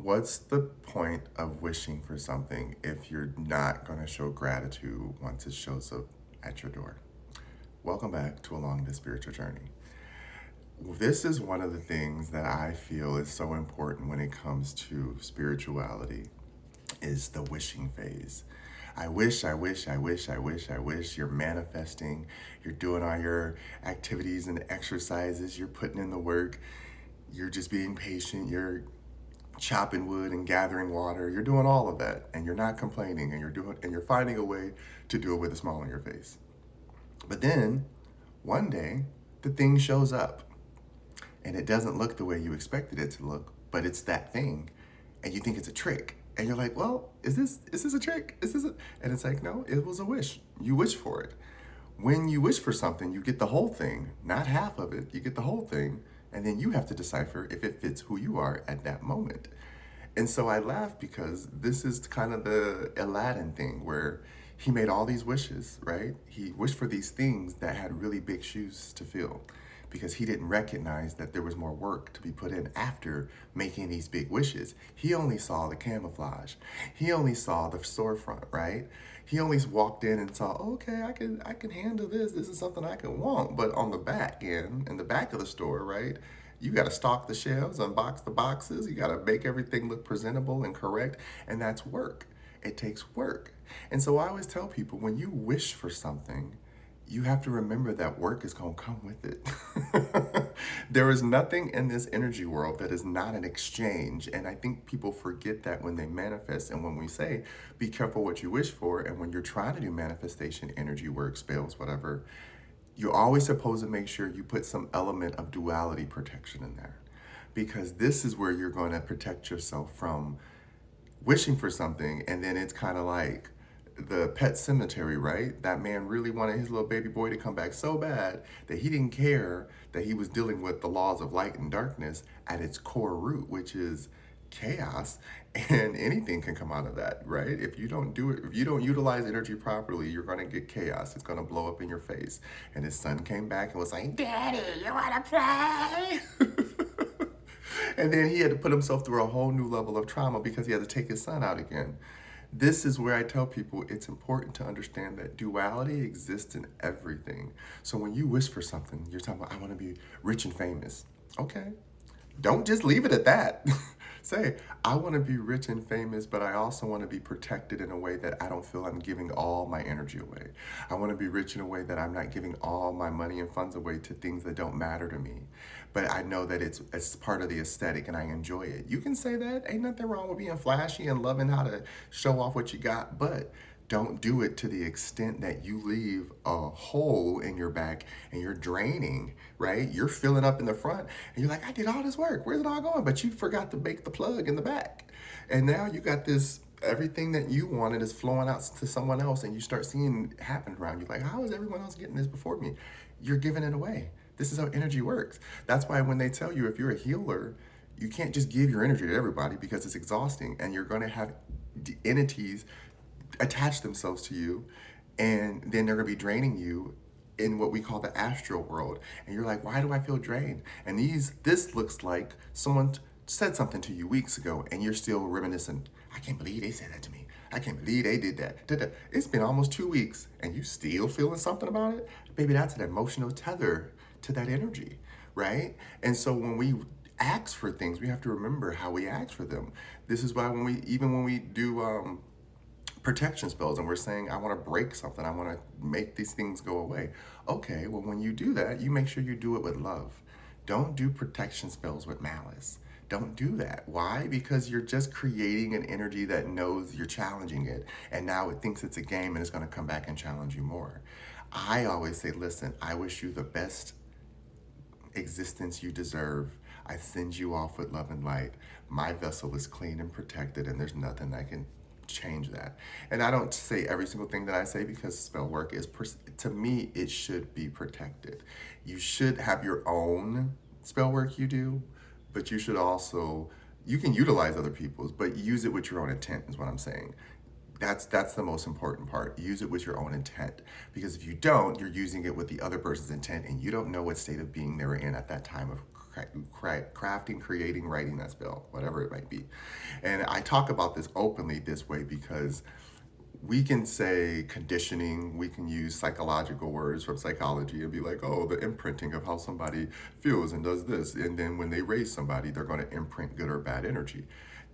What's the point of wishing for something if you're not going to show gratitude once it shows up at your door? Welcome back to Along the Spiritual Journey. This is one of the things that I feel is so important when it comes to spirituality is the wishing phase. I wish, I wish, I wish, I wish, I wish. You're manifesting, you're doing all your activities and exercises, you're putting in the work, you're just being patient, you're chopping wood and gathering water. You're doing all of that and you're not complaining and you're finding a way to do it with a smile on your face. But then one day the thing shows up and it doesn't look the way you expected it to look, but it's that thing and you think it's a trick. And you're like, well, is this a trick? Is this a... And it's like, no, it was a wish. You wish for it. When you wish for something, you get the whole thing, not half of it. You get the whole thing, and then you have to decipher if it fits who you are at that moment. And so I laugh because this is kind of the Aladdin thing where he made all these wishes, right? He wished for these things that had really big shoes to fill because he didn't recognize that there was more work to be put in after making these big wishes. He only saw the camouflage. He only saw the storefront, right? He only walked in and saw, okay, I can handle this. This is something I can want. But on the back end, in the back of the store, right? You got to stock the shelves, unbox the boxes. You got to make everything look presentable and correct. And that's work. It takes work. And so I always tell people when you wish for something, you have to remember that work is going to come with it. There is nothing in this energy world that is not an exchange. And I think people forget that when they manifest. And when we say, be careful what you wish for, and when you're trying to do manifestation, energy work, spells, whatever, you're always supposed to make sure you put some element of duality protection in there. Because this is where you're going to protect yourself from wishing for something, and then it's kind of like the pet cemetery, right? That man really wanted his little baby boy to come back so bad that he didn't care that he was dealing with the laws of light and darkness at its core root, which is chaos, and anything can come out of that, right? If you don't do it, if you don't utilize energy properly, you're going to get chaos. It's going to blow up in your face. And his son came back and was like, Daddy, you want to play? And then he had to put himself through a whole new level of trauma because he had to take his son out again. This is where I tell people it's important to understand that duality exists in everything. So when you wish for something, you're talking about, I want to be rich and famous. Okay. Don't just leave it at that. Say, I want to be rich and famous, but I also want to be protected in a way that I don't feel I'm giving all my energy away. I want to be rich in a way that I'm not giving all my money and funds away to things that don't matter to me. But I know that it's part of the aesthetic and I enjoy it. You can say that. Ain't nothing wrong with being flashy and loving how to show off what you got, but don't do it to the extent that you leave a hole in your back and you're draining, right? You're filling up in the front and you're like, I did all this work. Where's it all going? But you forgot to make the plug in the back. And now you got this, everything that you wanted is flowing out to someone else and you start seeing it happen around you. Like, how is everyone else getting this before me? You're giving it away. This is how energy works. That's why when they tell you if you're a healer, you can't just give your energy to everybody because it's exhausting and you're going to have entities attach themselves to you and then they're going to be draining you in what we call the astral world. And you're like, why do I feel drained? And this looks like someone said something to you weeks ago and you're still reminiscing. I can't believe they said that to me. I can't believe they did that. It's been almost 2 weeks and you still feeling something about it? Baby, that's an emotional tether to that energy, right? And so when we ask for things, we have to remember how we ask for them. This is why when we do protection spells and we're saying, I want to break something, I want to make these things go away. Okay, well, when you do that, you make sure you do it with love. Don't do protection spells with malice. Don't do that. Why? Because you're just creating an energy that knows you're challenging it, and now it thinks it's a game and it's going to come back and challenge you more. I always say, listen, I wish you the best existence you deserve. I send you off with love and light. My vessel is clean and protected, and there's nothing that can change that. And I don't say every single thing that I say because spell work is, to me, it should be protected. You should have your own spell work you do, but you should also, you can utilize other people's, but use it with your own intent is what I'm saying. That's the most important part. Use it with your own intent. Because if you don't, you're using it with the other person's intent and you don't know what state of being they were in at that time of crafting, creating, writing that spell, whatever it might be. And I talk about this openly this way because we can say conditioning, we can use psychological words from psychology and be like, oh, the imprinting of how somebody feels and does this. And then when they raise somebody, they're going to imprint good or bad energy.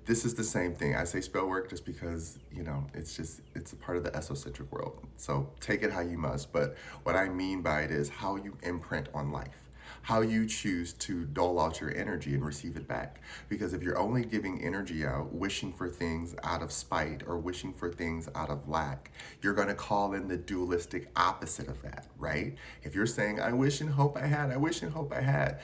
This is the same thing. I say spell work just because, it's a part of the esocentric world. So take it how you must. But what I mean by it is how you imprint on life, how you choose to dole out your energy and receive it back. Because if you're only giving energy out, wishing for things out of spite or wishing for things out of lack, you're going to call in the dualistic opposite of that, right? If you're saying, I wish and hope I had, I wish and hope I had,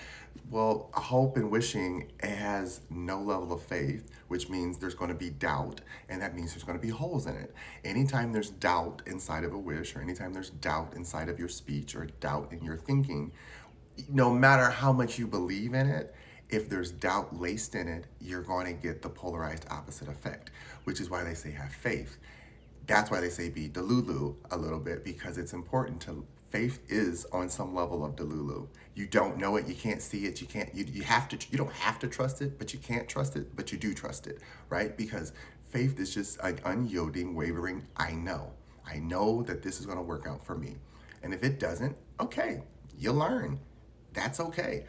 well, hope and wishing has no level of faith, which means there's going to be doubt, and that means there's going to be holes in it. Anytime there's doubt inside of a wish, or anytime there's doubt inside of your speech, or doubt in your thinking, no matter how much you believe in it, if there's doubt laced in it, you're going to get the polarized opposite effect, which is why they say have faith. That's why they say be delulu a little bit, because it's important to, faith is on some level of delulu. You don't know it, you can't see it, you don't have to trust it, but you can't trust it, but you do trust it, right? Because faith is just an unyielding, wavering, I know that this is going to work out for me. And if it doesn't, okay, you learn. That's okay.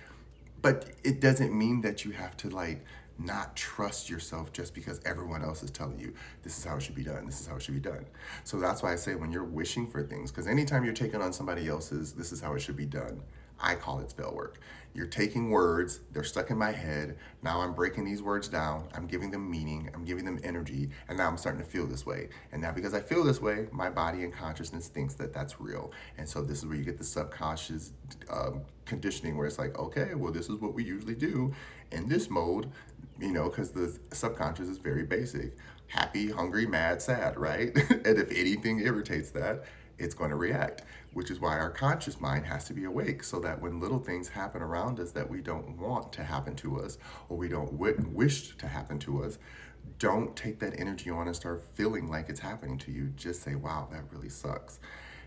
But it doesn't mean that you have to not trust yourself just because everyone else is telling you this is how it should be done, this is how it should be done. So that's why I say when you're wishing for things, because anytime you're taking on somebody else's this is how it should be done, I call it spell work. You're taking words, they're stuck in my head, now I'm breaking these words down, I'm giving them meaning, I'm giving them energy, and now I'm starting to feel this way. And now because I feel this way, my body and consciousness thinks that that's real. And so this is where you get the subconscious conditioning, where it's like, okay, well, this is what we usually do in this mode, because the subconscious is very basic. Happy, hungry, mad, sad, right? And if anything irritates that, it's going to react, which is why our conscious mind has to be awake, so that when little things happen around us that we don't want to happen to us, or we don't wish to happen to us, don't take that energy on and start feeling like it's happening to you. Just say, wow, that really sucks.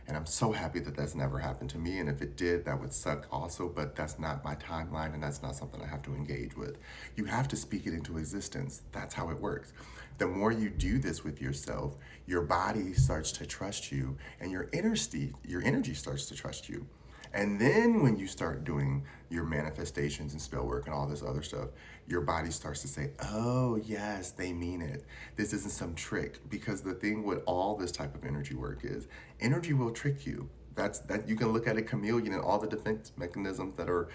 And I'm so happy that that's never happened to me. And if it did, that would suck also, but that's not my timeline, and that's not something I have to engage with. You have to speak it into existence. That's how it works. The more you do this with yourself, your body starts to trust you, and your energy starts to trust you. And then when you start doing your manifestations and spell work and all this other stuff, your body starts to say, oh yes, they mean it. This isn't some trick. Because the thing with all this type of energy work is energy will trick you. That you can look at a chameleon and all the defense mechanisms that are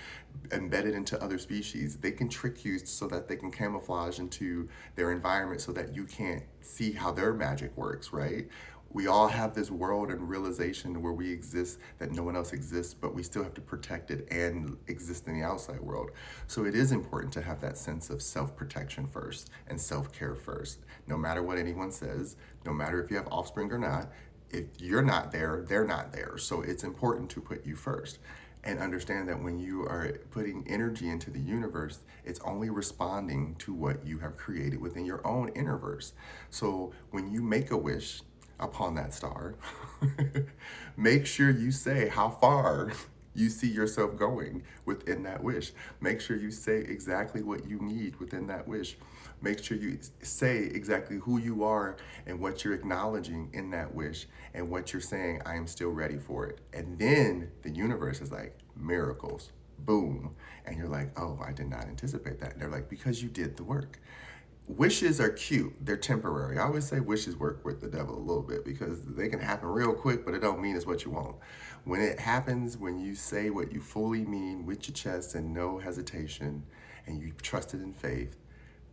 embedded into other species. They can trick you so that they can camouflage into their environment so that you can't see how their magic works, right? We all have this world and realization where we exist that no one else exists, but we still have to protect it and exist in the outside world. So it is important to have that sense of self-protection first and self-care first. No matter what anyone says, no matter if you have offspring or not, if you're not there, they're not there. So it's important to put you first. And understand that when you are putting energy into the universe, it's only responding to what you have created within your own innerverse. So when you make a wish upon that star, make sure you say how far you see yourself going within that wish. Make sure you say exactly what you need within that wish. Make sure you say exactly who you are and what you're acknowledging in that wish, and what you're saying, I am still ready for it. And then the universe is like, miracles, boom. And you're like, oh, I did not anticipate that. And they're like, because you did the work. Wishes are cute, they're temporary. I always say wishes work with the devil a little bit, because they can happen real quick, but it don't mean it's what you want. When it happens, when you say what you fully mean with your chest and no hesitation, and you trust it in faith,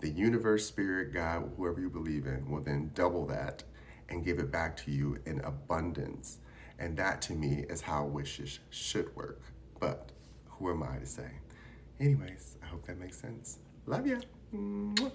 the universe, spirit, God, whoever you believe in, will then double that and give it back to you in abundance. And that, to me, is how wishes should work. But who am I to say? Anyways, I hope that makes sense. Love ya. Mwah.